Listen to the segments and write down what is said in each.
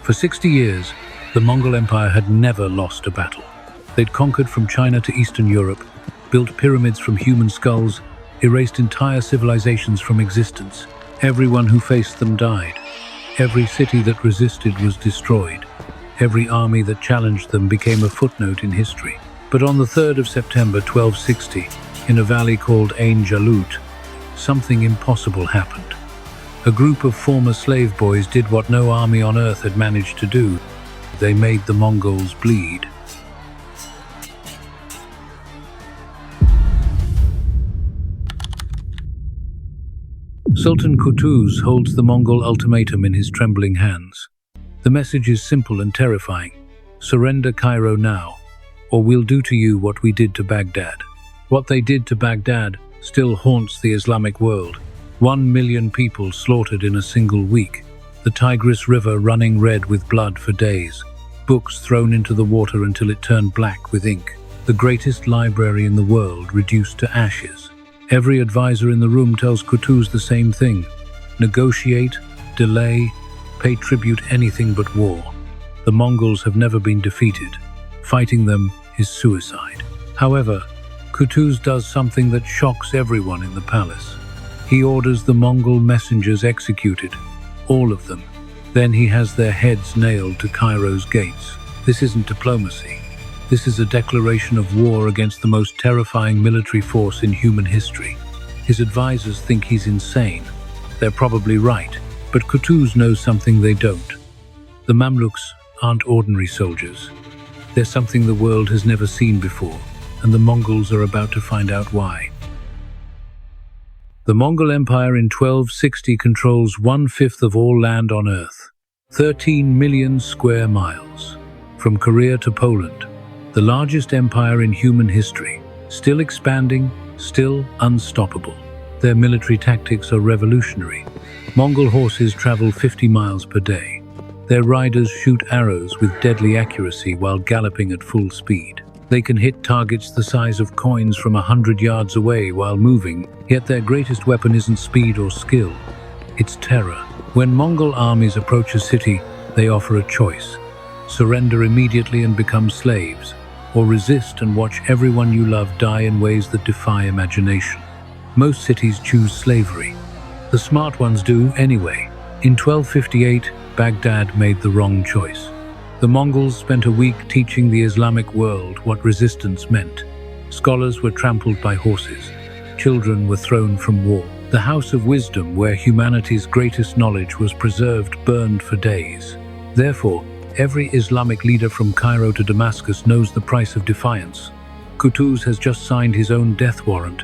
For 60 years, the Mongol Empire had never lost a battle. They'd conquered from China to Eastern Europe, built pyramids from human skulls, erased entire civilizations from existence. Everyone who faced them died. Every city that resisted was destroyed. Every army that challenged them became a footnote in history. But on the 3rd of September 1260, in a valley called Ain Jalut, something impossible happened. A group of former slave boys did what no army on earth had managed to do. They made the Mongols bleed. Sultan Qutuz holds the Mongol ultimatum in his trembling hands. The message is simple and terrifying. Surrender Cairo now, or we'll do to you what we did to Baghdad. What they did to Baghdad still haunts the Islamic world. 1 million people slaughtered in a single week. The Tigris River running red with blood for days. Books thrown into the water until it turned black with ink. The greatest library in the world reduced to ashes. Every advisor in the room tells Qutuz the same thing. Negotiate, delay, pay tribute, anything but war. The Mongols have never been defeated. Fighting them is suicide. However, Qutuz does something that shocks everyone in the palace. He orders the Mongol messengers executed, all of them. Then he has their heads nailed to Cairo's gates. This isn't diplomacy. This is a declaration of war against the most terrifying military force in human history. His advisors think he's insane. They're probably right, but Qutuz knows something they don't. The Mamluks aren't ordinary soldiers. They're something the world has never seen before, and the Mongols are about to find out why. The Mongol Empire in 1260 controls 1/5 of all land on Earth, 13 million square miles. From Korea to Poland, the largest empire in human history, still expanding, still unstoppable. Their military tactics are revolutionary. Mongol horses travel 50 miles per day. Their riders shoot arrows with deadly accuracy while galloping at full speed. They can hit targets the size of coins from 100 yards away while moving, yet their greatest weapon isn't speed or skill. It's terror. When Mongol armies approach a city, they offer a choice. Surrender immediately and become slaves, or resist and watch everyone you love die in ways that defy imagination. Most cities choose slavery. The smart ones do anyway. In 1258, Baghdad made the wrong choice. The Mongols spent a week teaching the Islamic world what resistance meant. Scholars were trampled by horses. Children were thrown from war. The House of Wisdom, where humanity's greatest knowledge was preserved, burned for days. Therefore, every Islamic leader from Cairo to Damascus knows the price of defiance. Qutuz has just signed his own death warrant,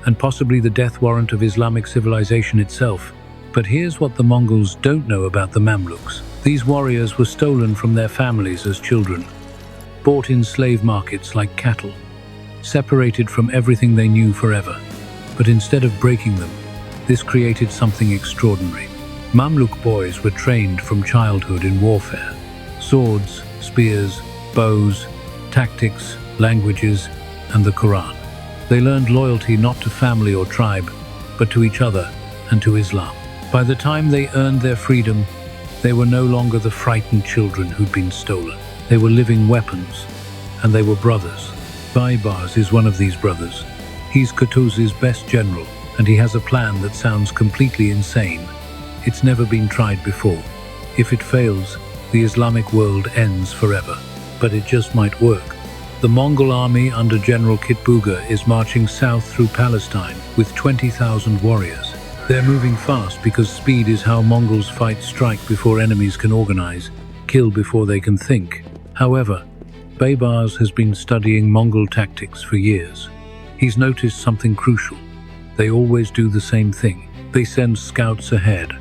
and possibly the death warrant of Islamic civilization itself. But here's what the Mongols don't know about the Mamluks. These warriors were stolen from their families as children, bought in slave markets like cattle, separated from everything they knew forever. But instead of breaking them, this created something extraordinary. Mamluk boys were trained from childhood in warfare. Swords, spears, bows, tactics, languages, and the Quran. They learned loyalty not to family or tribe, but to each other and to Islam. By the time they earned their freedom, they were no longer the frightened children who'd been stolen. They were living weapons, and they were brothers. Baibars is one of these brothers. He's Qutuz's best general, and he has a plan that sounds completely insane. It's never been tried before. If it fails, the Islamic world ends forever. But it just might work. The Mongol army under General Kitbuga is marching south through Palestine with 20,000 warriors. They're moving fast because speed is how Mongols fight. Strike before enemies can organize, kill before they can think. However, Baibars has been studying Mongol tactics for years. He's noticed something crucial. They always do the same thing. They send scouts ahead,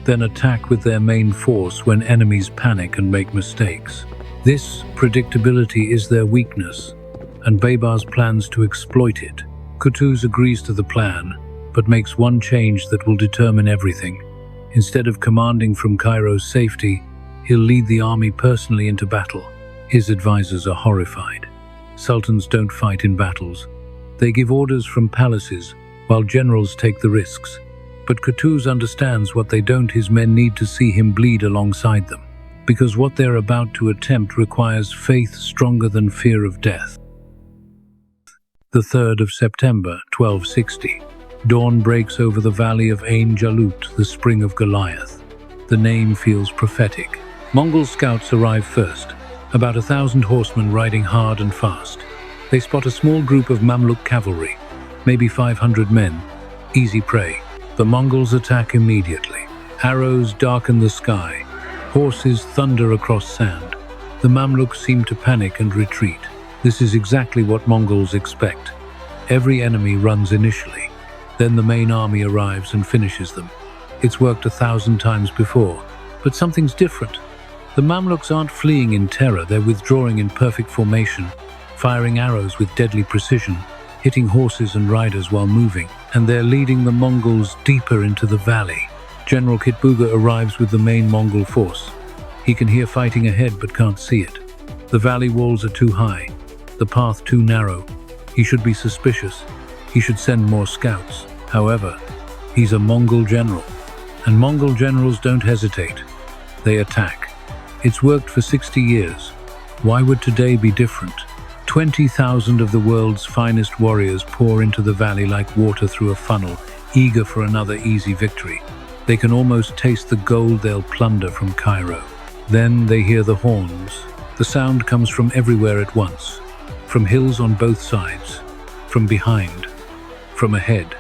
then attack with their main force when enemies panic and make mistakes. This predictability is their weakness, and Baibars plans to exploit it. Qutuz agrees to the plan, but makes one change that will determine everything. Instead of commanding from Cairo's safety, he'll lead the army personally into battle. His advisors are horrified. Sultans don't fight in battles. They give orders from palaces, while generals take the risks. But Qutuz understands what they don't. His men need to see him bleed alongside them. because what they're about to attempt requires faith stronger than fear of death. The 3rd of September, 1260. Dawn breaks over the valley of Ain Jalut, the spring of Goliath. The name feels prophetic. Mongol scouts arrive first, about 1,000 horsemen riding hard and fast. They spot a small group of Mamluk cavalry, maybe 500 men, easy prey. The Mongols attack immediately. Arrows darken the sky. Horses thunder across sand. The Mamluks seem to panic and retreat. This is exactly what Mongols expect. Every enemy runs initially. Then the main army arrives and finishes them. It's worked 1,000 times before, but something's different. The Mamluks aren't fleeing in terror, they're withdrawing in perfect formation, firing arrows with deadly precision, hitting horses and riders while moving, and they're leading the Mongols deeper into the valley. General Kitbuga arrives with the main Mongol force. He can hear fighting ahead but can't see it. The valley walls are too high, the path too narrow. He should be suspicious. He should send more scouts. However, he's a Mongol general, and Mongol generals don't hesitate. They attack. It's worked for 60 years. Why would today be different? 20,000 of the world's finest warriors pour into the valley like water through a funnel, eager for another easy victory. They can almost taste the gold they'll plunder from Cairo. Then they hear the horns. The sound comes from everywhere at once. From hills on both sides. From behind. From ahead.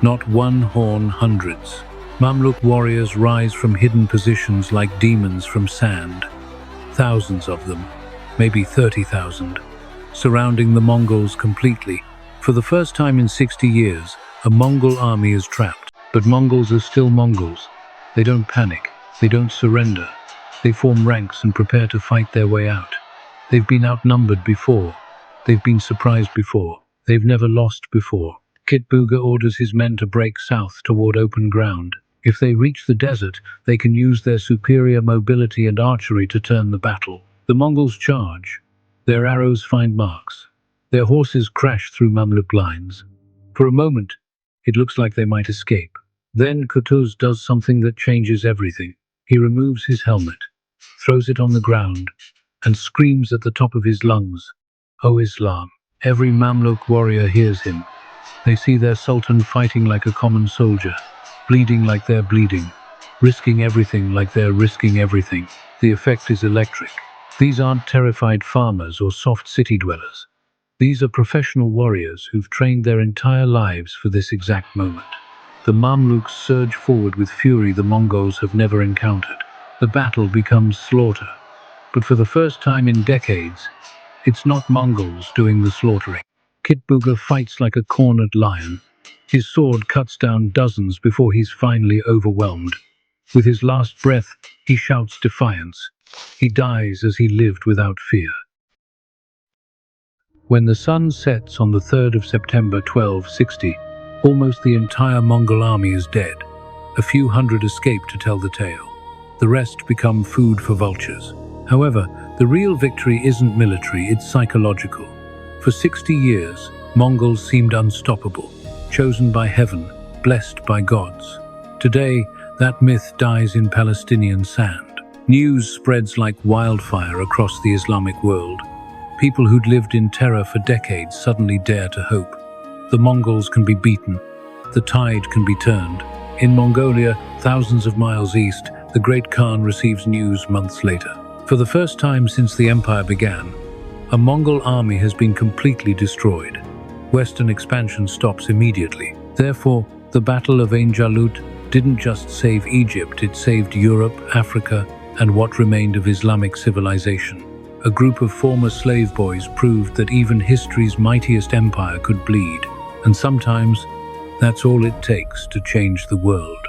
Not one horn, hundreds. Mamluk warriors rise from hidden positions like demons from sand. Thousands of them, maybe 30,000, surrounding the Mongols completely. For the first time in 60 years, a Mongol army is trapped. But Mongols are still Mongols. They don't panic. They don't surrender. They form ranks and prepare to fight their way out. They've been outnumbered before. They've been surprised before. They've never lost before. Kitbuga orders his men to break south toward open ground. If they reach the desert, they can use their superior mobility and archery to turn the battle. The Mongols charge. Their arrows find marks. Their horses crash through Mamluk lines. For a moment, it looks like they might escape. Then Qutuz does something that changes everything. He removes his helmet, throws it on the ground, and screams at the top of his lungs, "O Islam!" Every Mamluk warrior hears him. They see their sultan fighting like a common soldier, bleeding like they're bleeding, risking everything like they're risking everything. The effect is electric. These aren't terrified farmers or soft city dwellers. These are professional warriors who've trained their entire lives for this exact moment. The Mamluks surge forward with fury the Mongols have never encountered. The battle becomes slaughter. But for the first time in decades, it's not Mongols doing the slaughtering. Kitbuga fights like a cornered lion. His sword cuts down dozens before he's finally overwhelmed. With his last breath, he shouts defiance. He dies as he lived without fear. When the sun sets on the 3rd of September 1260, almost the entire Mongol army is dead. A few hundred escape to tell the tale. The rest become food for vultures. However, the real victory isn't military, it's psychological. For 60 years, Mongols seemed unstoppable, chosen by heaven, blessed by gods. Today, that myth dies in Palestinian sand. News spreads like wildfire across the Islamic world. People who'd lived in terror for decades suddenly dare to hope. The Mongols can be beaten. The tide can be turned. In Mongolia, thousands of miles east, the Great Khan receives news months later. For the first time since the empire began, a Mongol army has been completely destroyed. Western expansion stops immediately. Therefore, the Battle of Ain Jalut didn't just save Egypt, it saved Europe, Africa, and what remained of Islamic civilization. A group of former slave boys proved that even history's mightiest empire could bleed, and sometimes that's all it takes to change the world.